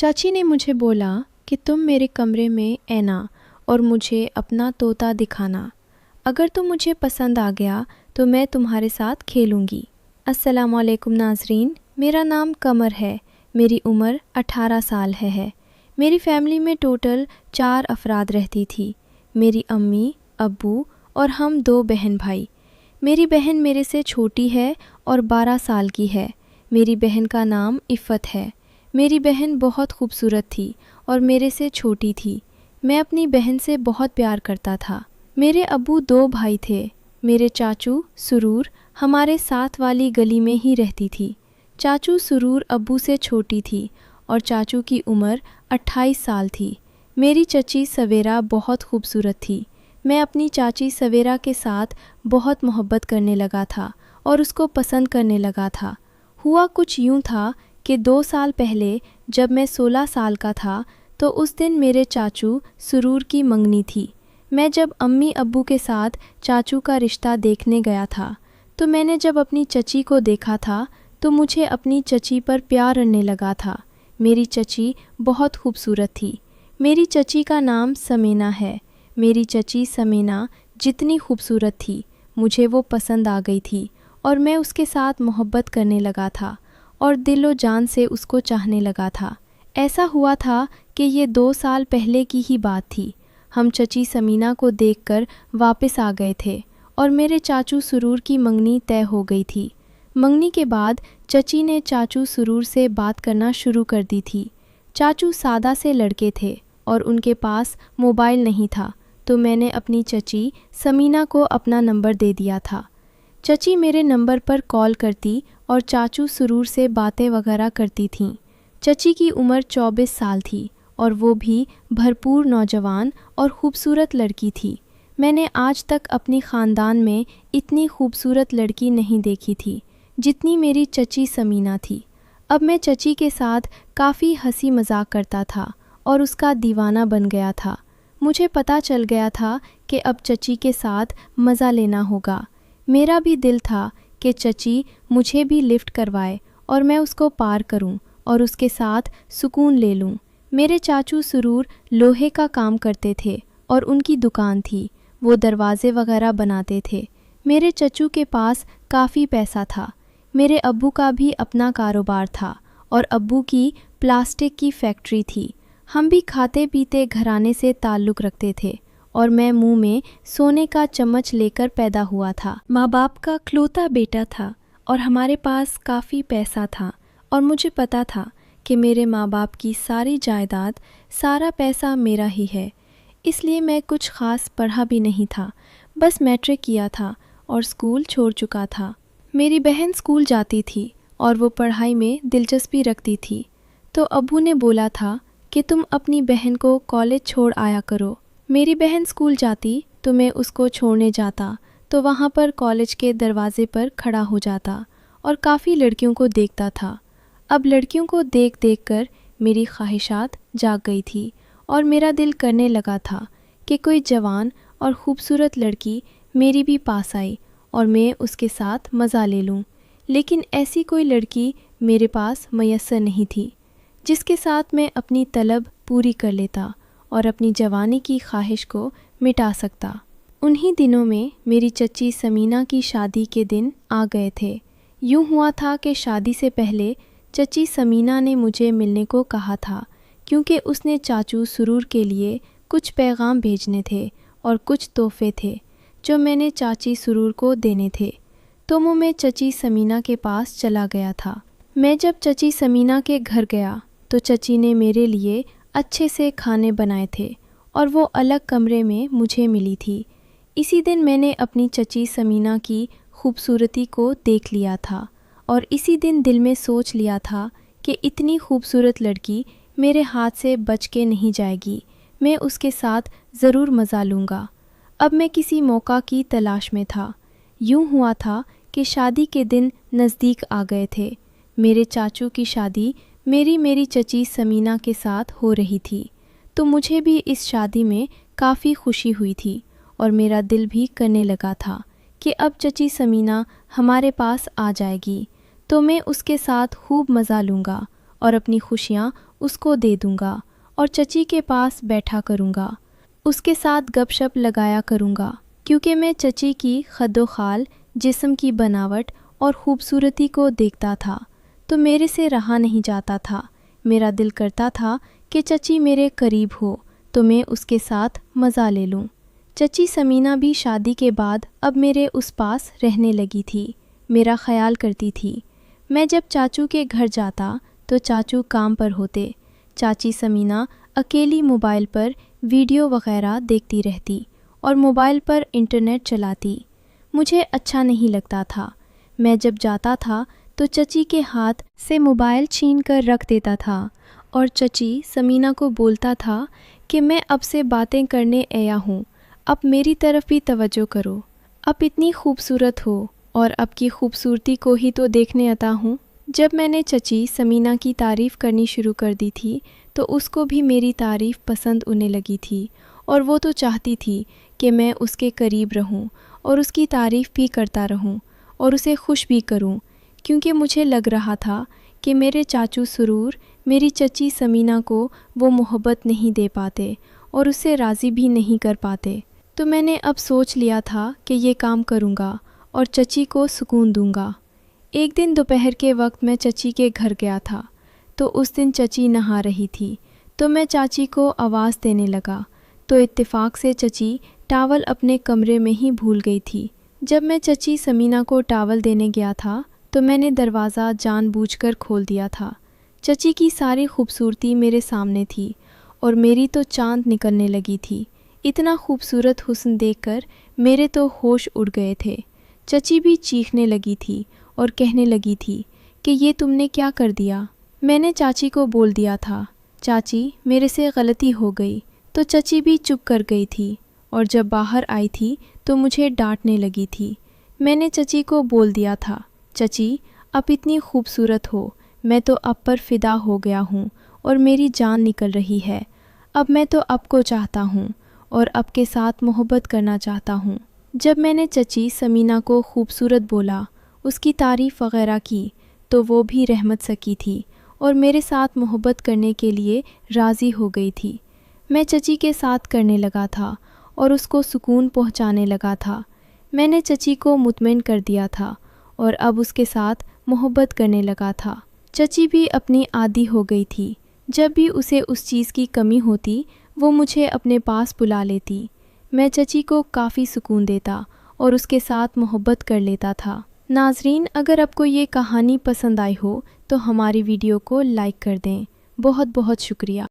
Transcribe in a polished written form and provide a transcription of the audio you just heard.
चाची ने मुझे बोला कि तुम मेरे कमरे में आना और मुझे अपना तोता दिखाना। अगर तुम मुझे पसंद आ गया तो मैं तुम्हारे साथ खेलूँगी। अस्सलाम वालेकुम नाज़रीन, मेरा नाम कमर है। मेरी उम्र 18 साल है। मेरी फैमिली में टोटल 4 अफराद रहती थी। मेरी अम्मी, अब्बू और हम 2 बहन भाई। मेरी बहन मेरे से छोटी है और 12 साल की है। मेरी बहन का नाम इफ़त है। मेरी बहन बहुत खूबसूरत थी और मेरे से छोटी थी। मैं अपनी बहन से बहुत प्यार करता था। मेरे अब्बू 2 भाई थे। मेरे चाचू सुरूर हमारे साथ वाली गली में ही रहती थी। चाचू सुरूर अब्बू से छोटी थी और चाचू की उम्र 28 साल थी। मेरी चची सवेरा बहुत खूबसूरत थी। मैं अपनी चाची सवेरा के साथ बहुत मोहब्बत करने लगा था और उसको पसंद करने लगा था। हुआ कुछ यूँ था कि 2 साल पहले जब मैं 16 साल का था तो उस दिन मेरे चाचू सुरूर की मंगनी थी। मैं जब अम्मी अब्बू के साथ चाचू का रिश्ता देखने गया था तो मैंने जब अपनी चची को देखा था तो मुझे अपनी चची पर प्यार आने लगा था। मेरी चची बहुत खूबसूरत थी। मेरी चची का नाम समीना है। मेरी चची समीना जितनी खूबसूरत थी मुझे वो पसंद आ गई थी और मैं उसके साथ मोहब्बत करने लगा था और दिलो जान से उसको चाहने लगा था। ऐसा हुआ था कि ये 2 साल पहले की ही बात थी। हम चची समीना को देखकर वापस आ गए थे और मेरे चाचू सुरूर की मंगनी तय हो गई थी। मंगनी के बाद चची ने चाचू सुरूर से बात करना शुरू कर दी थी। चाचू सादा से लड़के थे और उनके पास मोबाइल नहीं था, तो मैंने अपनी चची समीना को अपना नंबर दे दिया था। चची मेरे नंबर पर कॉल करती और चाचू सुरूर से बातें वगैरह करती थीं। चची की उम्र 24 साल थी और वो भी भरपूर नौजवान और खूबसूरत लड़की थी। मैंने आज तक अपनी ख़ानदान में इतनी खूबसूरत लड़की नहीं देखी थी जितनी मेरी चची समीना थी। अब मैं चची के साथ काफ़ी हंसी मजाक करता था और उसका दीवाना बन गया था। मुझे पता चल गया था कि अब चची के साथ मज़ा लेना होगा। मेरा भी दिल था कि चची मुझे भी लिफ्ट करवाए और मैं उसको पार करूं और उसके साथ सुकून ले लूं। मेरे चाचू सुरूर लोहे का काम करते थे और उनकी दुकान थी। वो दरवाजे वगैरह बनाते थे। मेरे चचू के पास काफ़ी पैसा था। मेरे अब्बू का भी अपना कारोबार था और अब्बू की प्लास्टिक की फैक्ट्री थी। हम भी खाते पीते घराने से ताल्लुक़ रखते थे और मैं मुंह में सोने का चम्मच लेकर पैदा हुआ था। माँ बाप का इकलौता बेटा था और हमारे पास काफ़ी पैसा था और मुझे पता था कि मेरे माँ बाप की सारी जायदाद, सारा पैसा मेरा ही है। इसलिए मैं कुछ ख़ास पढ़ा भी नहीं था, बस मैट्रिक किया था और स्कूल छोड़ चुका था। मेरी बहन स्कूल जाती थी और वो पढ़ाई में दिलचस्पी रखती थी, तो अब्बू ने बोला था कि तुम अपनी बहन को कॉलेज छोड़ आया करो। मेरी बहन स्कूल जाती तो मैं उसको छोड़ने जाता, तो वहाँ पर कॉलेज के दरवाजे पर खड़ा हो जाता और काफ़ी लड़कियों को देखता था। अब लड़कियों को देख देख कर मेरी ख्वाहिशात जाग गई थी और मेरा दिल करने लगा था कि कोई जवान और ख़ूबसूरत लड़की मेरी भी पास आई और मैं उसके साथ मज़ा ले लूँ। लेकिन ऐसी कोई लड़की मेरे पास मैसर नहीं थी जिसके साथ मैं अपनी तलब पूरी कर लेता और अपनी जवानी की ख्वाहिश को मिटा सकता। उन्हीं दिनों में मेरी चची समीना की शादी के दिन आ गए थे। यूँ हुआ था कि शादी से पहले चची समीना ने मुझे मिलने को कहा था, क्योंकि उसने चाचू सुरूर के लिए कुछ पैगाम भेजने थे और कुछ तोहफे थे जो मैंने चाची सुरूर को देने थे। तो मैं चची समीना के पास चला गया था। मैं जब चची समीना के घर गया तो चची ने मेरे लिए अच्छे से खाने बनाए थे और वो अलग कमरे में मुझे मिली थी। इसी दिन मैंने अपनी चची समीना की खूबसूरती को देख लिया था और इसी दिन दिल में सोच लिया था कि इतनी खूबसूरत लड़की मेरे हाथ से बच के नहीं जाएगी। मैं उसके साथ ज़रूर मज़ा लूँगा। अब मैं किसी मौका की तलाश में था। यूँ हुआ था कि शादी के दिन नज़दीक आ गए थे। मेरे चाचू की शादी मेरी चची समीना के साथ हो रही थी, तो मुझे भी इस शादी में काफ़ी खुशी हुई थी और मेरा दिल भी करने लगा था कि अब चची समीना हमारे पास आ जाएगी तो मैं उसके साथ खूब मज़ा लूँगा और अपनी खुशियाँ اس کو دے دوں گا اور چچی کے پاس بیٹھا کروں گا، اس کے ساتھ گپ شپ لگایا کروں گا، کیونکہ میں چچی کی خد و خال، جسم کی بناوٹ اور خوبصورتی کو دیکھتا تھا تو میرے سے رہا نہیں جاتا تھا۔ میرا دل کرتا تھا کہ چچی میرے قریب ہو تو میں اس کے ساتھ مزہ لے لوں۔ چچی سمینہ بھی شادی کے بعد اب میرے اس پاس رہنے لگی تھی، میرا خیال کرتی تھی۔ میں جب چاچو کے گھر جاتا تو چاچو کام پر ہوتے، چاچی سمینہ اکیلی موبائل پر ویڈیو وغیرہ دیکھتی رہتی اور موبائل پر انٹرنیٹ چلاتی۔ مجھے اچھا نہیں لگتا تھا۔ میں جب جاتا تھا تو چچی کے ہاتھ سے موبائل چھین کر رکھ دیتا تھا اور چچی سمینہ کو بولتا تھا کہ میں اب سے باتیں کرنے آیا ہوں، اب میری طرف بھی توجہ کرو، اب اتنی خوبصورت ہو اور اب کی خوبصورتی کو ہی تو دیکھنے آتا ہوں۔ جب میں نے چچی سمینہ کی تعریف کرنی شروع کر دی تھی تو اس کو بھی میری تعریف پسند ہونے لگی تھی اور وہ تو چاہتی تھی کہ میں اس کے قریب رہوں اور اس کی تعریف بھی کرتا رہوں اور اسے خوش بھی کروں، کیونکہ مجھے لگ رہا تھا کہ میرے چاچو سرور میری چچی سمینہ کو وہ محبت نہیں دے پاتے اور اسے راضی بھی نہیں کر پاتے۔ تو میں نے اب سوچ لیا تھا کہ یہ کام کروں گا اور چچی کو سکون دوں گا۔ ایک دن دوپہر کے وقت میں چچی کے گھر گیا تھا تو اس دن چچی نہا رہی تھی تو میں چاچی کو آواز دینے لگا تو اتفاق سے چچی ٹاول اپنے کمرے میں ہی بھول گئی تھی۔ جب میں چچی سمینہ کو ٹاول دینے گیا تھا تو میں نے دروازہ جان بوجھ کر کھول دیا تھا۔ چچی کی ساری خوبصورتی میرے سامنے تھی اور میری تو چاند نکلنے لگی تھی۔ اتنا خوبصورت حسن دیکھ کر میرے تو ہوش اڑ گئے تھے۔ چچی بھی چیخنے لگی تھی اور کہنے لگی تھی کہ یہ تم نے کیا کر دیا؟ میں نے چاچی کو بول دیا تھا، چاچی میرے سے غلطی ہو گئی، تو چچی بھی چپ کر گئی تھی اور جب باہر آئی تھی تو مجھے ڈانٹنے لگی تھی۔ میں نے چچی کو بول دیا تھا، چچی اب اتنی خوبصورت ہو، میں تو اب پر فدا ہو گیا ہوں اور میری جان نکل رہی ہے، اب میں تو اب کو چاہتا ہوں اور اب کے ساتھ محبت کرنا چاہتا ہوں۔ جب میں نے چچی سمینہ کو خوبصورت بولا، اس کی تعریف وغیرہ کی تو وہ بھی رحمت سکی تھی اور میرے ساتھ محبت کرنے کے لیے راضی ہو گئی تھی۔ میں چچی کے ساتھ کرنے لگا تھا اور اس کو سکون پہنچانے لگا تھا۔ میں نے چچی کو مطمئن کر دیا تھا اور اب اس کے ساتھ محبت کرنے لگا تھا۔ چچی بھی اپنی عادی ہو گئی تھی، جب بھی اسے اس چیز کی کمی ہوتی وہ مجھے اپنے پاس بلا لیتی۔ میں چچی کو کافی سکون دیتا اور اس کے ساتھ محبت کر لیتا تھا۔ ناظرین، اگر آپ کو یہ کہانی پسند آئی ہو تو ہماری ویڈیو کو لائک کر دیں۔ بہت بہت شکریہ۔